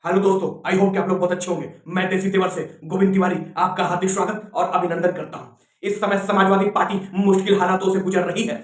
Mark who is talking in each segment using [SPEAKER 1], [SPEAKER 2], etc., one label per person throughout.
[SPEAKER 1] Hello दोस्तों, I hope कि आप लोग बहुत अच्छे होंगे। मैं देसी तेवर से गोविंद तिवारी आपका हार्दिक स्वागत और अभिनंदन करता हूं। इस समय समाजवादी पार्टी मुश्किल हालातों से गुजर रही है।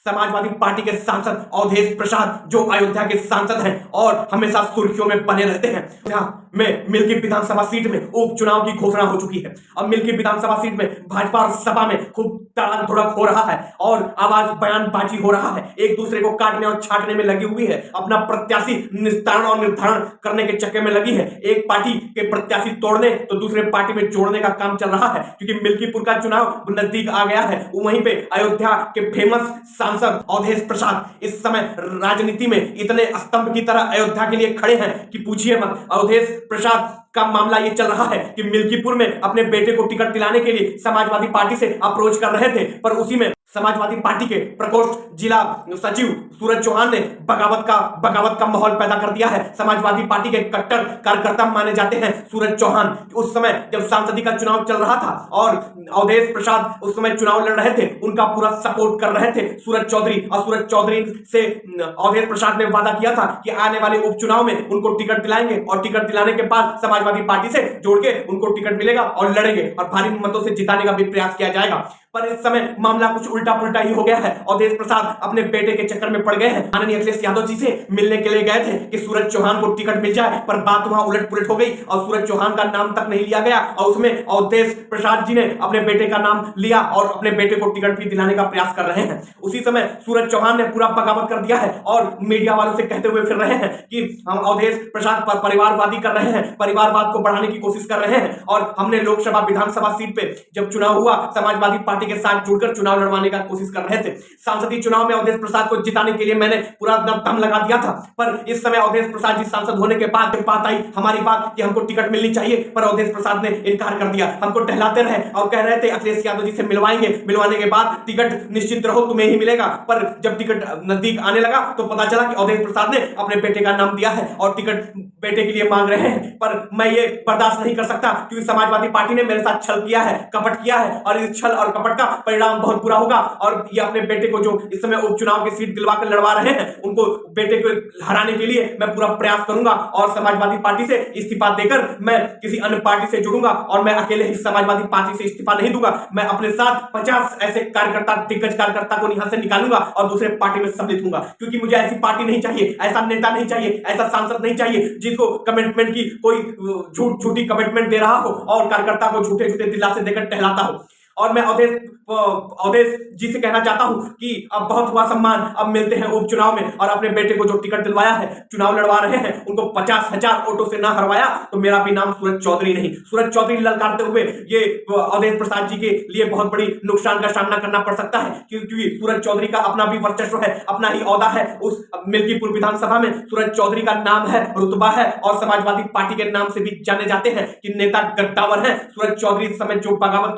[SPEAKER 1] समाजवादी पार्टी के सांसद अवधेश प्रसाद जो अयोध्या के सांसद हैं और हमेशा सुर्खियों में बने रहते हैं, यहाँ में मिल्की विधानसभा सीट में उपचुनाव की घोषणा हो चुकी है। अब मिल्की विधानसभा सीट में भाजपा और सपा में खूब तड़ाक भुड़क हो रहा है और आवाज बयानबाजी हो रहा है। एक दूसरे को काटने और छाटने में लगी हुई है, अपना प्रत्याशी निस्तारण और निर्धारण करने के चक्कर में लगी है। एक पार्टी के प्रत्याशी तोड़ने तो दूसरे पार्टी में जोड़ने का काम चल रहा है, क्योंकि मिल्कीपुर का चुनाव नजदीक आ गया है। वहीं पे अयोध्या के फेमस सांसद अवधेश प्रसाद इस समय राजनीति में इतने स्तंभ की तरह अयोध्या के लिए खड़े हैं कि पूछिए मत। अवधेश प्रसाद का मामला ये चल रहा है कि मिल्कीपुर में अपने बेटे को टिकट दिलाने के लिए समाजवादी पार्टी से अप्रोच कर रहे थे, पर उसी में समाजवादी पार्टी के प्रकोष्ठ जिला सचिव सूरज चौहान ने बगावत का माहौल पैदा कर दिया है। समाजवादी पार्टी के कट्टर कार्यकर्ता माने जाते हैं सूरज चौहान। उस समय जब सांसदी का चुनाव चल रहा था और अवधेश प्रसाद उस समय चुनाव लड़ रहे थे, उनका पूरा सपोर्ट कर रहे थे सूरज चौधरी। और सूरज चौधरी से अवधेश प्रसाद ने वादा किया था कि आने वाले उपचुनाव में उनको टिकट दिलाएंगे और टिकट दिलाने के बाद समाजवादी पार्टी से जोड़ के उनको टिकट मिलेगा और लड़ेंगे और भारी मतों से जिताने का भी प्रयास किया जाएगा। पर इस समय मामला कुछ उल्टा पुल्टा ही हो गया है। अवधेश प्रसाद अपने बेटे के चक्कर में पड़ गए हैं। माननीय अखिलेश यादव जी से मिलने के लिए गए थे कि सूरज चौहान को टिकट मिल जाए, पर बात वहां उलट पुलट हो गई और सूरज चौहान का नाम तक नहीं लिया गया और उसमें अवधेश प्रसाद जी ने अपने बेटे का नाम लिया और अपने बेटे को टिकट भी दिलाने का प्रयास कर रहे हैं। उसी समय सूरज चौहान ने पूरा बगावत कर दिया है और मीडिया वालों से कहते हुए फिर रहे हैं कि हम अवधेश प्रसाद पर परिवारवादी कर रहे हैं, परिवारवाद को बढ़ाने की कोशिश कर रहे हैं। और हमने लोकसभा विधानसभा सीट पे जब चुनाव हुआ, समाजवादी पार्टी के साथ जुड़कर चुनाव लड़वाने का कोशिश कर रहे थे। सांसदीय चुनाव में अवधेश प्रसाद को जिताने के लिए मैंने पूरा दम लगा दिया था, पर इस समय अवधेश प्रसाद जी सांसद होने के बाद बात आई हमारी बात कि हमको टिकट मिलनी चाहिए, पर अवधेश प्रसाद ने इनकार कर दिया। हमको टहलाते रहे और कह रहे थे अखिलेश यादव जी से मिलवाएंगे, मिलवाने के बाद टिकट निश्चित रहो तुम्हें ही मिलेगा। पर जब टिकट नजदीक आने लगा तो पता चला कि अवधेश प्रसाद ने अपने बेटे का नाम दिया है और टिकट बेटे के लिए मांग रहे हैं। पर मैं ये बर्दाश्त नहीं कर सकता, क्योंकि समाजवादी पार्टी ने मेरे साथ छल किया है, कपट किया है और इस छल और कपट का परिणाम बहुत बुरा होगा। और ये अपने बेटे को जो इस समय उपचुनाव की सीट दिलवा कर लड़वा रहे हैं, उनको बेटे को हराने के लिए मैं पूरा प्रयास करूंगा और समाजवादी पार्टी से इस्तीफा देकर मैं किसी अन्य पार्टी से जुड़ूंगा। और मैं अकेले ही समाजवादी पार्टी से इस्तीफा नहीं दूंगा, मैं अपने साथ 50 ऐसे कार्यकर्ता, दिग्गज कार्यकर्ता को यहां से निकालूंगा और दूसरे पार्टी में सम्मिलित होऊंगा, क्योंकि मुझे ऐसी पार्टी नहीं चाहिए, ऐसा नेता नहीं चाहिए, ऐसा सांसद नहीं चाहिए जिसको कमिटमेंट की कोई झूठी कमिटमेंट दे रहा हो और कार्यकर्ता को झूठे झूठे दिलासे देकर टहलाता हो। और मैं अवधेश जी से कहना चाहता हूं कि अब बहुत हुआ सम्मान, अब मिलते हैं उपचुनाव में। और अपने बेटे को जो टिकट दिलवाया है, चुनाव लड़वा रहे हैं, उनको 50,000 वोटों से ना हरवाया तो मेरा भी नाम सूरज चौधरी नहीं। सूरज चौधरी ललकारते हुए ये अवधेश प्रसाद जी के लिए बहुत बड़ी नुकसान का सामना करना पड़ सकता है, क्योंकि सूरज चौधरी का अपना भी वर्चस्व है, अपना ही औहदा है। उस मिल्कीपुर विधानसभा में सूरज चौधरी का नाम है, रुतबा है और समाजवादी पार्टी के नाम से भी जाने जाते हैं कि नेता गद्दावर है। सूरज चौधरी इस समय जो बगावत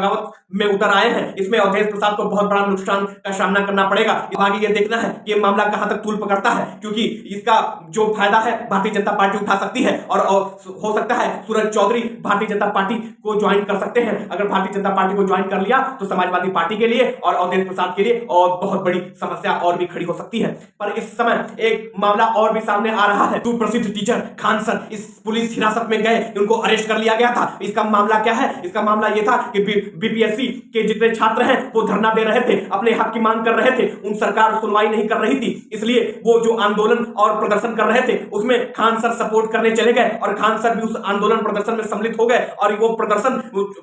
[SPEAKER 1] में उतर आए हैं, इसमें अवधेश प्रसाद को बहुत बड़ा नुकसान का सामना करना पड़ेगा। आगे ये देखना है कि मामला कहां तक तूल पकड़ता है, क्योंकि इसका जो फायदा है भारतीय जनता पार्टी उठा सकती है और हो सकता है सूरज चौधरी भारतीय जनता पार्टी को ज्वाइन कर सकते हैं। अगर भारतीय जनता पार्टी को ज्वाइन कर लिया तो समाजवादी पार्टी के लिए और अवधेश प्रसाद के लिए और बहुत बड़ी समस्या और भी खड़ी हो सकती है। पर इस समय एक मामला और भी सामने आ रहा है। सुप्रसिद्ध टीचर खान सर इस पुलिस हिरासत में गए, उनको अरेस्ट कर लिया गया था। इसका मामला क्या है? इसका मामला यह था कि बीपीएससी के जितने छात्र हैं वो धरना दे रहे थे, अपने हक की मांग कर रहे थे, उन सरकार सुनवाई नहीं कर रही थी, इसलिए वो जो आंदोलन और प्रदर्शन कर रहे थे उसमें खान सर सपोर्ट करने चले गए और खान सर भी उस आंदोलन प्रदर्शन में सम्मिलित हो गए। और वो प्रदर्शन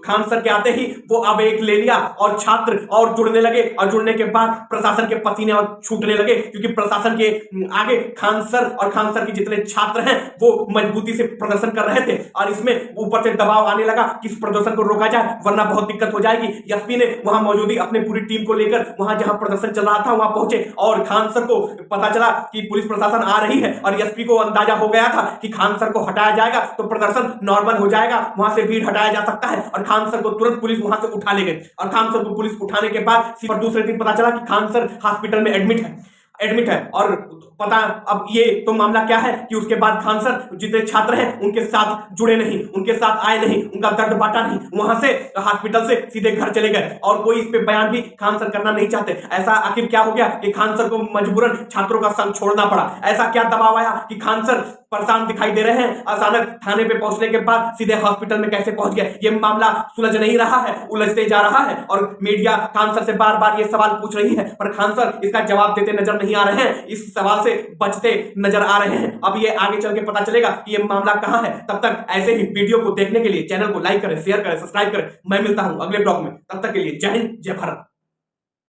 [SPEAKER 1] खान सर के आते ही वो आवेग ले लिया और छात्र और जुड़ने लगे और जुड़ने के बाद प्रशासन के पसीने और छूटने लगे, क्योंकि प्रशासन के आगे खान सर और खान सर के जितने छात्र हैं वो मजबूती से प्रदर्शन कर रहे थे। और इसमें ऊपर से दबाव आने लगा कि इस प्रदर्शन को रोका जाए वरना बहुत दिक्कत हो जाएगी। एसपी ने वहां मौजूदी अपने पूरी टीम को लेकर वहां जहां प्रदर्शन चल रहा था वहां पहुंचे और खान सर को पता चला कि पुलिस प्रशासन आ रही है और एसपी को अंदाजा हो गया था कि खान सर को हटाया जाएगा तो प्रदर्शन नॉर्मल हो जाएगा, वहां से भीड़ हटाया जा सकता है। और खान सर को तुरंत पुलिस वहां से उठा ले गई और खान सर को पुलिस उठाने के बाद दूसरे दिन पता चला कि खान सर हॉस्पिटल में एडमिट है। और पता अब ये तो मामला क्या है कि उसके बाद खान सर जितने छात्र हैं उनके साथ जुड़े नहीं, उनके साथ आए नहीं, उनका दर्द बांटा नहीं, वहां से हॉस्पिटल से सीधे घर चले गए और कोई इस पे बयान भी खान सर करना नहीं चाहते। ऐसा आखिर क्या हो गया कि खान सर को मजबूरन छात्रों का संग छोड़ना पड़ा? ऐसा क्या दबाव आया कि खान सर परेशान दिखाई दे रहे हैं। अचानक थाने पे पहुंचने के बाद सीधे हॉस्पिटल में कैसे पहुंच गए, ये मामला सुलझ नहीं रहा है, उलझते जा रहा है। और मीडिया खान सर से बार बार ये सवाल पूछ रही है, पर खान सर इसका जवाब देते नजर नहीं आ रहे हैं, इस सवाल से बचते नजर आ रहे हैं। अब ये आगे चल के पता चलेगा कि ये मामला कहां है। तब तक ऐसे ही वीडियो को देखने के लिए चैनल को लाइक करें, शेयर करें, सब्सक्राइब करें। मैं मिलता हूं अगले ब्लॉग में, तब तक के लिए जय हिंद, जय भारत।